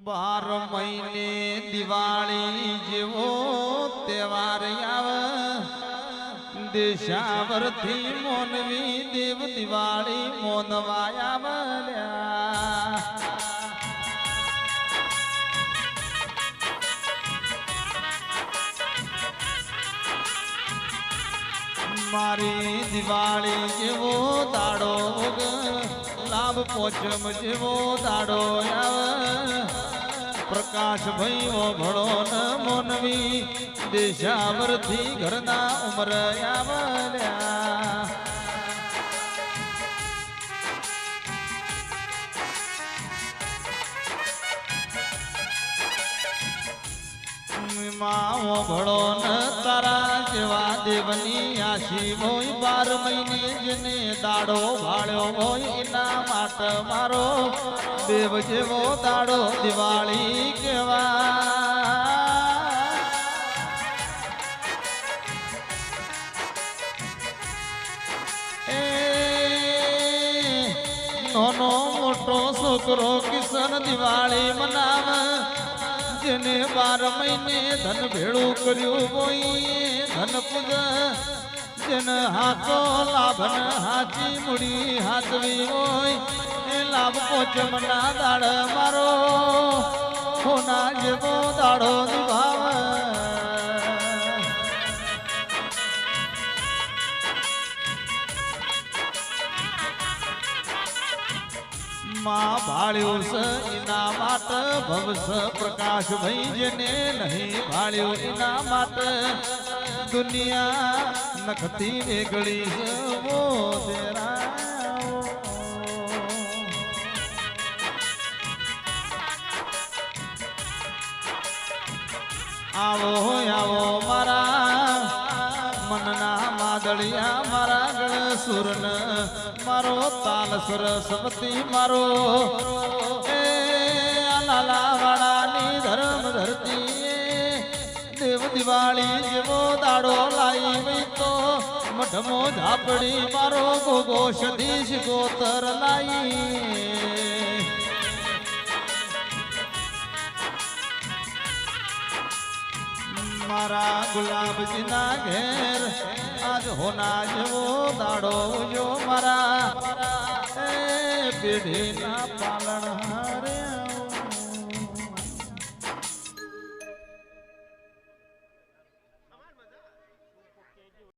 12 મહિને દિવાળી જેવો તહેવાર આવે દેશાવરથી મોનવી દેવ દિવાળી મોનવાયા મળ્યા મારી દિવાળી જેવો દાડો લાભ પોચમ જેવો દાડો આવે પ્રકાશ ભાઈ ભળો ન મોનવી દેશાવરથી ઘરના ઉમર આવ્યા માવો ભળો ન તારા જેવા દેવની આશી હોય 12 મહિને જેને દાડો ભાળ્યો હોય એના માટે મારો દેવ જેવો દાડો દિવાળી કહેવાય નાનો મોટો છોકરો કિશન દિવાળી મનાવે જેને 12 મહિને ધન ભેળું કર્યું હોય ધન પૂજા જેને હાથો લાભન હાચી મૂડી હાથવી હોય એ લાભ પોચમના દાડ મારો સોના જેવો દાડો નિભાવ માં ભાળ્યું છે એના માટે ભવસ પ્રકાશ ભાઈ જેને નહીં ભાળ્યું એના માટે દુનિયા નખતી વેગળી છે વો તેરા આવો આવો મારા મનના માદળિયા મારા ગણ સુરન મારો તાલ સરસ્વતી મારો એ લાલા વાળાની ધર્મ ધરતી દેવ દિવાળી જેવો દાડો લાવી તો મઠમો ઝાપડી મારો ગોગો સદીશ ગોતર લાઈ મારા ગુલાબજીના ઘેર આજ હોના જેવો દાડો જો મારા પેઢીના